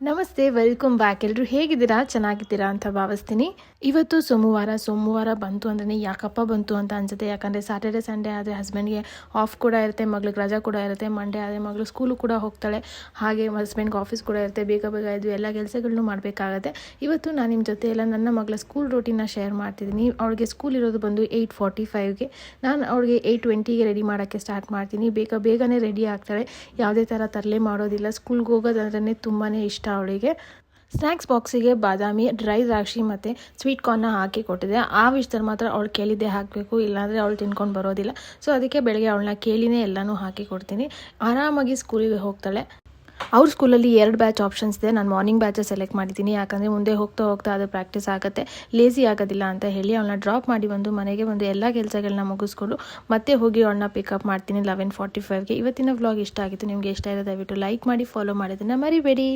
ನಮಸ್ತೆ, welcome back. ಎಲ್ಲರೂ ಹೇಗಿದ್ದೀರಾ? ಚೆನ್ನಾಗಿದ್ದೀರಾ ಅಂತ ಭಾವಿಸ್ತೀನಿ. ಇವತ್ತು ಸೋಮವಾರ ಬಂತು ಅಂದ್ರೆ ಯಾಕಪ್ಪ ಬಂತು ಅಂತ ಅನ್ಸುತ್ತೆ. ಯಾಕಂದರೆ ಸ್ಯಾಟರ್ಡೆ ಸಂಡೇ ಆದರೆ ಹಸ್ಬೆಂಡ್ಗೆ ಆಫ್ ಕೂಡ ಇರುತ್ತೆ, ಮಗಳಿಗೆ ರಜಾ ಕೂಡ ಇರುತ್ತೆ. ಮಂಡೇ ಆದರೆ ಮಗಳು ಸ್ಕೂಲು ಕೂಡ ಹೋಗ್ತಾಳೆ, ಹಾಗೆ ಹಸ್ಬೆಂಡ್ಗೆ ಆಫೀಸ್ ಕೂಡ ಇರುತ್ತೆ. ಬೇಗ ಇದು ಎಲ್ಲ ಕೆಲಸಗಳನ್ನೂ ಮಾಡಬೇಕಾಗತ್ತೆ. ಇವತ್ತು ನಾನು ನಿಮ್ಮ ಜೊತೆ ಎಲ್ಲ ನನ್ನ ಮಗಳ ಸ್ಕೂಲ್ ರೂಟೀನ್ನ ಶೇರ್ ಮಾಡ್ತಿದ್ದೀನಿ. ಅವಳಿಗೆ ಸ್ಕೂಲ್ ಇರೋದು ಬಂದು 8:45ಗೆ. ನಾನು ಅವಳಿಗೆ 8:20ಗೆ ರೆಡಿ ಮಾಡೋಕ್ಕೆ ಸ್ಟಾರ್ಟ್ ಮಾಡ್ತೀನಿ. ಬೇಗನೆ ರೆಡಿ ಆಗ್ತಾಳೆ, ಯಾವುದೇ ಥರ ತರಲೆ ಮಾಡೋದಿಲ್ಲ. ಸ್ಕೂಲ್ಗೆ ಹೋಗೋದಂದ್ರೆ ತುಂಬಾ ಇಷ್ಟ ಅವಳಿಗೆ. ಸ್ನ್ಯಾಕ್ಸ್ ಬಾಕ್ಸಿಗೆ ಬಾದಾಮಿ, ಡ್ರೈ ದ್ರಾಕ್ಷಿ ಮತ್ತು ಸ್ವೀಟ್ ಕಾರ್ನ್ನ ಹಾಕಿ ಕೊಟ್ಟಿದ್ದೆ. ಆ ವಿಷಯದಲ್ಲಿ ಮಾತ್ರ ಅವಳು ಕೇಳಿದ್ದೆ ಹಾಕಬೇಕು, ಇಲ್ಲಾಂದರೆ ಅವಳು ತಿನ್ಕೊಂಡು ಬರೋದಿಲ್ಲ. ಸೊ ಅದಕ್ಕೆ ಬೆಳಗ್ಗೆ ಅವಳನ್ನ ಕೇಳಿನೇ ಎಲ್ಲನೂ ಹಾಕಿ ಕೊಡ್ತೀನಿ. ಆರಾಮಾಗಿ ಸ್ಕೂಲಿಗೆ ಹೋಗ್ತಾಳೆ. ಅವ್ರ ಸ್ಕೂಲಲ್ಲಿ 2 ಬ್ಯಾಚ್ ಆಪ್ಷನ್ಸ್ ಇದೆ. ನಾನು ಮಾರ್ನಿಂಗ್ ಬ್ಯಾಚ್ ಸೆಲೆಕ್ಟ್ ಮಾಡಿದ್ದೀನಿ, ಯಾಕಂದರೆ ಮುಂದೆ ಹೋಗ್ತಾ ಅದು ಪ್ರಾಕ್ಟೀಸ್ ಆಗುತ್ತೆ, ಲೇಸಿ ಆಗೋದಿಲ್ಲ ಅಂತ ಹೇಳಿ. ಅವಳನ್ನ ಡ್ರಾಪ್ ಮಾಡಿ ಮನೆಗೆ ಎಲ್ಲ ಕೆಲಸಗಳನ್ನ ಮುಗಿಸ್ಕೊಂಡು ಮತ್ತೆ ಹೋಗಿ ಅವಳನ್ನ ಪಿಕಪ್ ಮಾಡ್ತೀನಿ 11:45ಗೆ. ಇವತ್ತಿನ ವ್ಲಾಗ್ ಇಷ್ಟ ಆಗಿತ್ತು, ನಿಮಗೆ ಇಷ್ಟ ಇರೋ ದಯವಿಟ್ಟು ಲೈಕ್ ಮಾಡಿ, ಫಾಲೋ ಮಾಡೋದನ್ನು ಮರಿಬೇಡಿ.